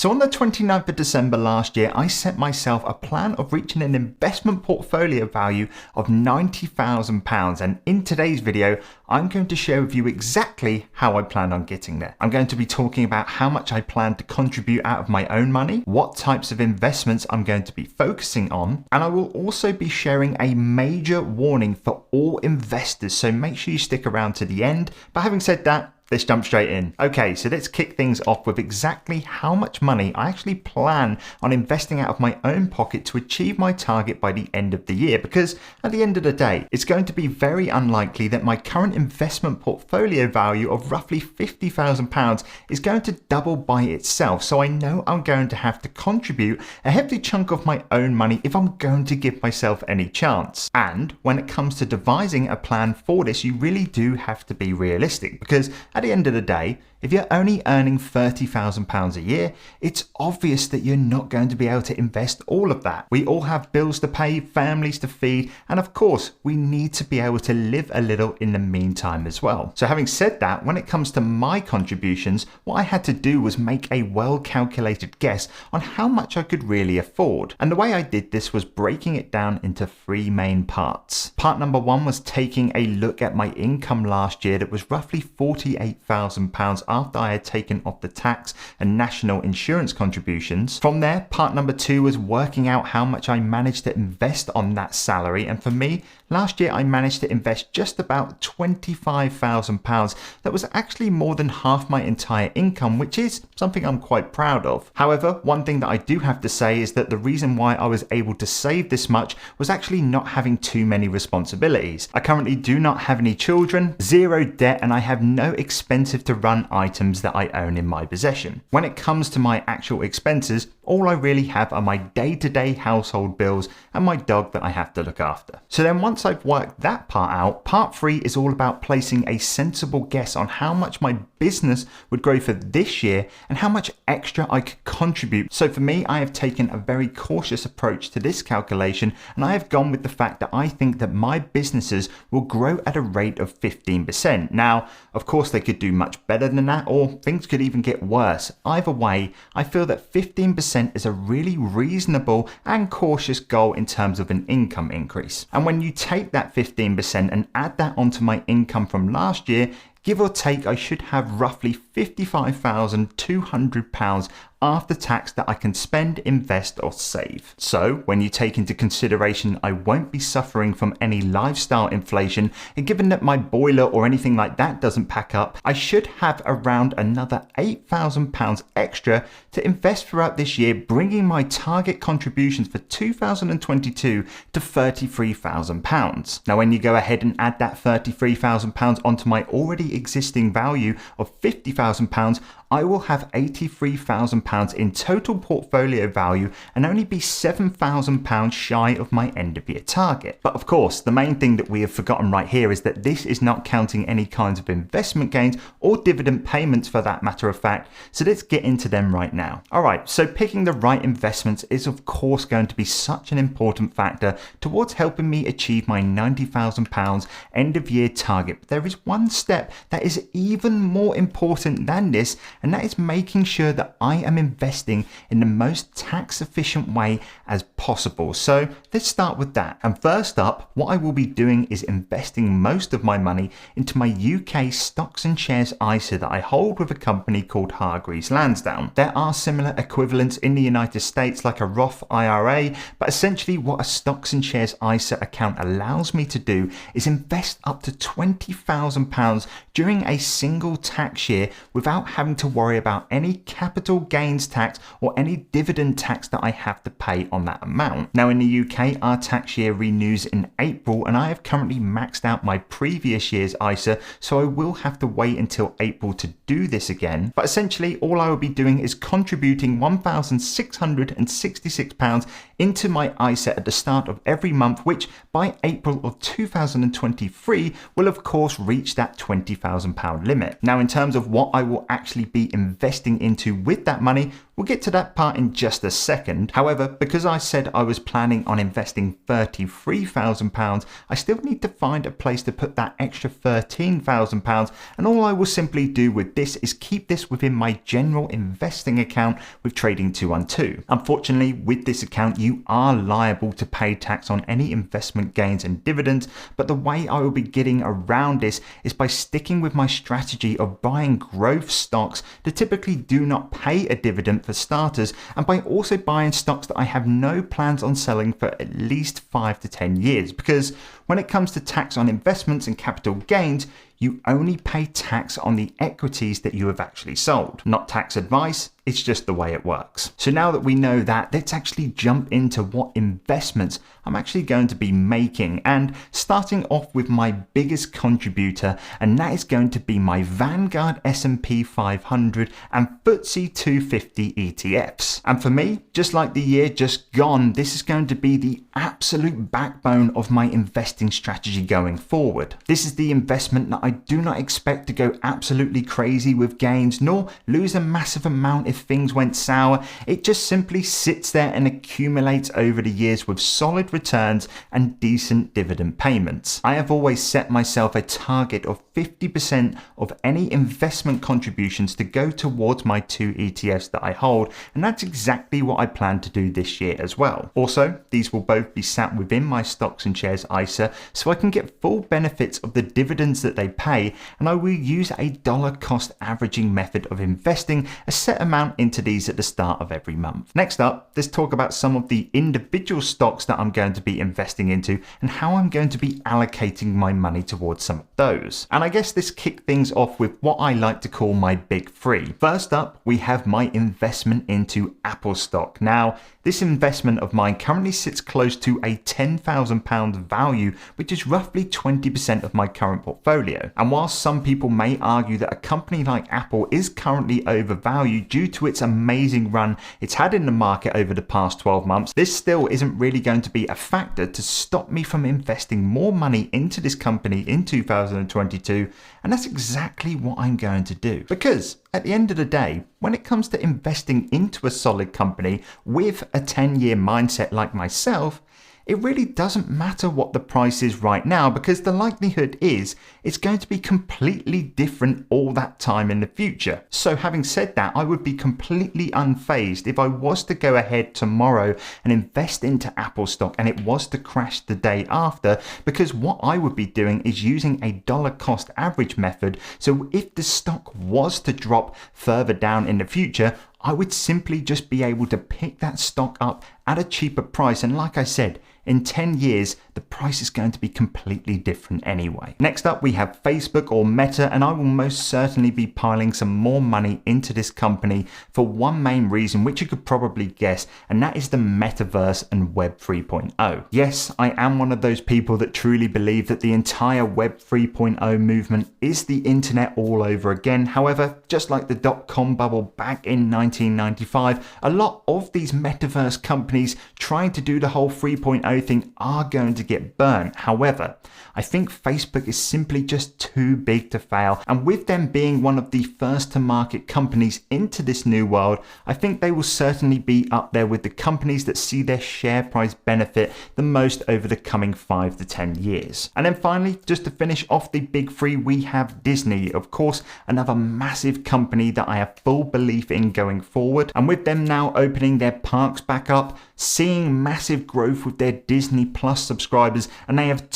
So on the 29th of December last year, I set myself a plan of reaching an investment portfolio value of £90,000. And in today's video, I'm going to share with you exactly how I plan on getting there. I'm going to be talking about how much I plan to contribute out of my own money, what types of investments I'm going to be focusing on, and I will also be sharing a major warning for all investors. So make sure you stick around to the end. But having said that, let's jump straight in. Okay, so let's kick things off with exactly how much money I actually plan on investing out of my own pocket to achieve my target by the end of the year. Because at the end of the day, it's going to be very unlikely that my current investment portfolio value of roughly £50,000 is going to double by itself. So I know I'm going to have to contribute a hefty chunk of my own money if I'm going to give myself any chance. And when it comes to devising a plan for this, you really do have to be realistic, because at the end of the day, if you're only earning £30,000 a year, it's obvious that you're not going to be able to invest all of that. We all have bills to pay, families to feed, and of course, we need to be able to live a little in the meantime as well. So having said that, when it comes to my contributions, what I had to do was make a well-calculated guess on how much I could really afford. And the way I did this was breaking it down into three main parts. Part number one was taking a look at my income last year that was roughly £48,000 after I had taken off the tax and national insurance contributions. From there, part number two was working out how much I managed to invest on that salary. And for me, last year I managed to invest just about £25,000. That was actually more than half my entire income, which is something I'm quite proud of. However, one thing that I do have to say is that the reason why I was able to save this much was actually not having too many responsibilities. I currently do not have any children, zero debt, and I have no expensive to run items that I own in my possession. When it comes to my actual expenses, all I really have are my day-to-day household bills and my dog that I have to look after. So then once I've worked that part out, part three is all about placing a sensible guess on how much my business would grow for this year and how much extra I could contribute. So for me, I have taken a very cautious approach to this calculation, and I have gone with the fact that I think that my businesses will grow at a rate of 15%. Now, of course, they could do much better than that, or things could even get worse. Either way, I feel that 15% is a really reasonable and cautious goal in terms of an income increase. And when you take that 15% and add that onto my income from last year, give or take, I should have roughly £55,200 after tax that I can spend, invest, or save. So when you take into consideration I won't be suffering from any lifestyle inflation, and given that my boiler or anything like that doesn't pack up, I should have around another £8,000 extra to invest throughout this year, bringing my target contributions for 2022 to £33,000. Now when you go ahead and add that £33,000 onto my already existing value of £50,000, I will have £83,000 in total portfolio value and only be £7,000 shy of my end of year target. But of course, the main thing that we have forgotten right here is that this is not counting any kinds of investment gains or dividend payments for that matter of fact. So let's get into them right now. All right, so picking the right investments is of course going to be such an important factor towards helping me achieve my £90,000 end of year target. But there is one step that is even more important than this, and that is making sure that I am investing in the most tax efficient way as possible. So let's start with that. And first up, what I will be doing is investing most of my money into my UK stocks and shares ISA that I hold with a company called Hargreaves Lansdown. There are similar equivalents in the United States like a Roth IRA, but essentially what a stocks and shares ISA account allows me to do is invest up to £20,000 during a single tax year without having to worry about any capital gains tax or any dividend tax that I have to pay on that amount. Now in the UK, our tax year renews in April, and I have currently maxed out my previous year's ISA, so I will have to wait until April to do this again. But essentially all I will be doing is contributing £1,666 into my ISA at the start of every month, which by April of 2023 will of course reach that £20,000 limit. Now in terms of what I will actually be investing into with that money, We'll get to that part in just a second. However, because I said I was planning on investing £33,000, I still need to find a place to put that extra £13,000, and all I will simply do with this is keep this within my general investing account with Trading 212. Unfortunately, with this account, you are liable to pay tax on any investment gains and dividends, but the way I will be getting around this is by sticking with my strategy of buying growth stocks that typically do not pay a dividend for starters, and by also buying stocks that I have no plans on selling for at least 5 to 10 years, because when it comes to tax on investments and capital gains, you only pay tax on the equities that you have actually sold. Not tax advice, it's just the way it works. So now that we know that, let's actually jump into what investments I'm actually going to be making, and starting off with my biggest contributor, and that is going to be my Vanguard S&P 500 and FTSE 250 ETFs. And for me, just like the year just gone, this is going to be the absolute backbone of my investing strategy going forward. This is the investment that I do not expect to go absolutely crazy with gains, nor lose a massive amount if things went sour. It just simply sits there and accumulates over the years with solid returns and decent dividend payments. I have always set myself a target of 50% of any investment contributions to go towards my 2 ETFs that I hold, and that's exactly what I plan to do this year as well. Also, these will both be sat within my stocks and shares ISA, so I can get full benefits of the dividends that they pay, and I will use a dollar cost averaging method of investing a set amount into these at the start of every month. Next up, let's talk about some of the individual stocks that I'm going to be investing into and how I'm going to be allocating my money towards some of those. And I guess this kicks things off with what I like to call my big three. First up, we have my investment into Apple stock. Now, this investment of mine currently sits close to a £10,000 value, which is roughly 20% of my current portfolio. And whilst some people may argue that a company like Apple is currently overvalued due to its amazing run it's had in the market over the past 12 months, this still isn't really going to be a factor to stop me from investing more money into this company in 2022, and that's exactly what I'm going to do. Because at the end of the day, when it comes to investing into a solid company with a 10-year mindset like myself, it really doesn't matter what the price is right now, because the likelihood is it's going to be completely different all that time in the future. So having said that, I would be completely unfazed if I was to go ahead tomorrow and invest into Apple stock and it was to crash the day after, because what I would be doing is using a dollar cost average method. So if the stock was to drop further down in the future, I would simply just be able to pick that stock up at a cheaper price. And like I said, in 10 years, the price is going to be completely different anyway. Next up, we have Facebook or Meta, and I will most certainly be piling some more money into this company for one main reason, which you could probably guess, and that is the metaverse and Web 3.0. Yes, I am one of those people that truly believe that the entire Web 3.0 movement is the internet all over again. However, just like the dot-com bubble back in 1995, a lot of these metaverse companies trying to do the whole 3.0 thing are going to get burnt. However, I think Facebook is simply just too big to fail, and with them being one of the first to market companies into this new world, I think they will certainly be up there with the companies that see their share price benefit the most over the coming 5 to 10 years. And then finally, just to finish off the big three, we have Disney, of course, another massive company that I have full belief in going forward, and with them now opening their parks back up, seeing massive growth with their Disney Plus subscribers, and they have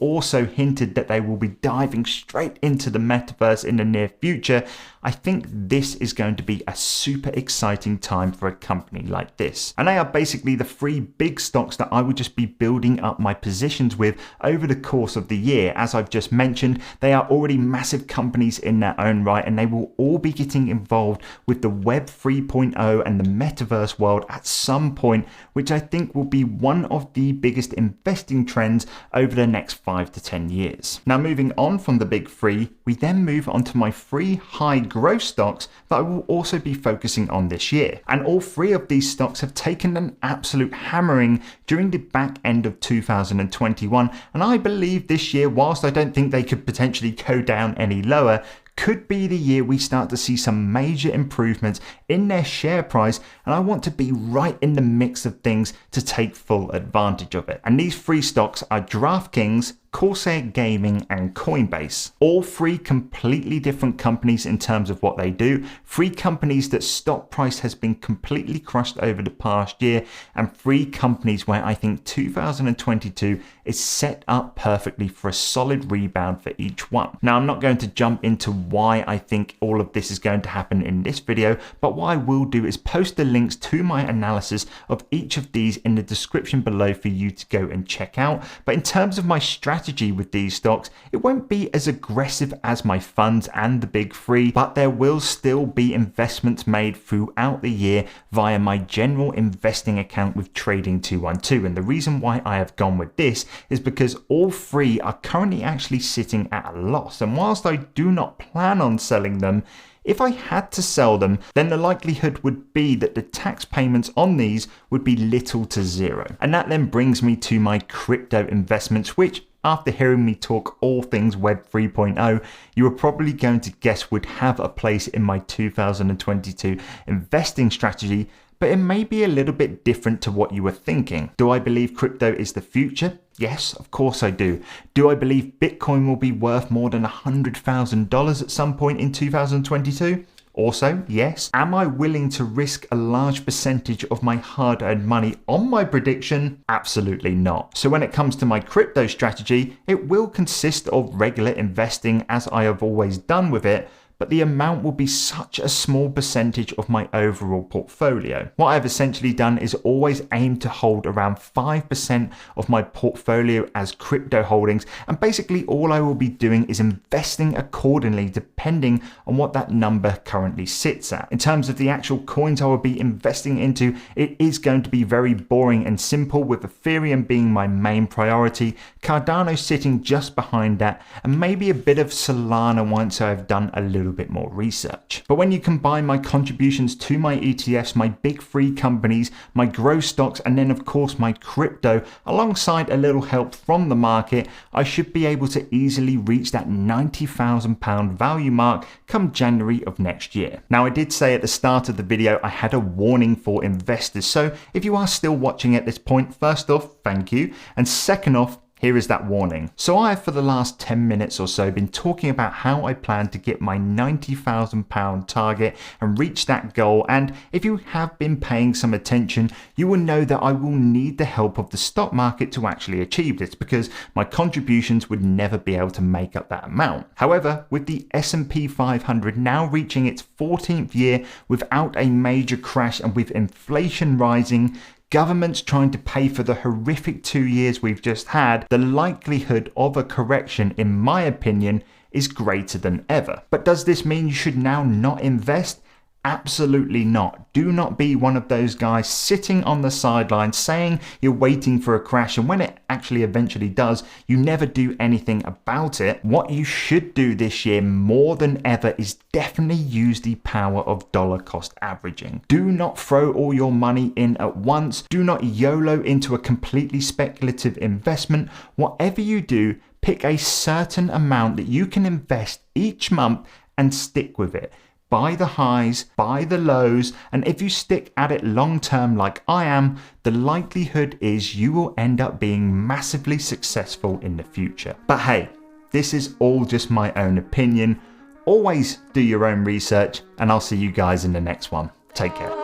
also hinted that they will be diving straight into the metaverse in the near future. I think this is going to be a super exciting time for a company like this. And they are basically the three big stocks that I would just be building up my positions with over the course of the year. As I've just mentioned, they are already massive companies in their own right, and they will all be getting involved with the Web 3.0 and the metaverse world at some point, which I think will be one of the biggest investing trends over the next 5 to 10 years. Now, moving on from the big three, we then move on to my three high growth stocks that I will also be focusing on this year. And all three of these stocks have taken an absolute hammering during the back end of 2021. And I believe this year, whilst I don't think they could potentially go down any lower, could be the year we start to see some major improvements in their share price, and I want to be right in the mix of things to take full advantage of it. And these three stocks are DraftKings, Corsair Gaming, and Coinbase. All three completely different companies in terms of what they do. Three companies that stock price has been completely crushed over the past year, and three companies where I think 2022 is set up perfectly for a solid rebound for each one. Now, I'm not going to jump into why I think all of this is going to happen in this video, but what I will do is post the links to my analysis of each of these in the description below for you to go and check out. But in terms of my strategy with these stocks, it won't be as aggressive as my funds and the big three, but there will still be investments made throughout the year via my general investing account with Trading 212. And the reason why I have gone with this is because all three are currently actually sitting at a loss. And whilst I do not plan on selling them, if I had to sell them, then the likelihood would be that the tax payments on these would be little to zero. And that then brings me to my crypto investments, which, after hearing me talk all things Web 3.0, you are probably going to guess would have a place in my 2022 investing strategy, but it may be a little bit different to what you were thinking. Do I believe crypto is the future? Yes, of course I do. Do I believe Bitcoin will be worth more than $100,000 at some point in 2022? Also, yes. Am I willing to risk a large percentage of my hard-earned money on my prediction? Absolutely not. So when it comes to my crypto strategy, it will consist of regular investing as I have always done with it, but the amount will be such a small percentage of my overall portfolio. What I've essentially done is always aim to hold around 5% of my portfolio as crypto holdings, and basically all I will be doing is investing accordingly depending on what that number currently sits at. In terms of the actual coins I will be investing into, it is going to be very boring and simple, with Ethereum being my main priority, Cardano sitting just behind that, and maybe a bit of Solana once I've done a little bit more research. But when you combine my contributions to my ETFs, my big three companies, my growth stocks, and then of course my crypto, alongside a little help from the market, I should be able to easily reach that £90,000 value mark come January of next year. Now, I did say at the start of the video I had a warning for investors, so if you are still watching at this point, first off, thank you, and second off, here is that warning. So I have for the last 10 minutes or so been talking about how I plan to get my £90,000 target and reach that goal, and if you have been paying some attention, you will know that I will need the help of the stock market to actually achieve this, because my contributions would never be able to make up that amount. However, with the S&P 500 now reaching its 14th year without a major crash, and with inflation rising, governments trying to pay for the horrific 2 years we've just had, the likelihood of a correction, in my opinion, is greater than ever. But does this mean you should now not invest? Absolutely not. Do not be one of those guys sitting on the sidelines saying you're waiting for a crash, and when it actually eventually does, you never do anything about it. What you should do this year more than ever is definitely use the power of dollar cost averaging. Do not throw all your money in at once. Do not YOLO into a completely speculative investment. Whatever you do, pick a certain amount that you can invest each month and stick with it. Buy the highs, buy the lows, and if you stick at it long term like I am, the likelihood is you will end up being massively successful in the future. But hey, this is all just my own opinion. Always do your own research, and I'll see you guys in the next one. Take care.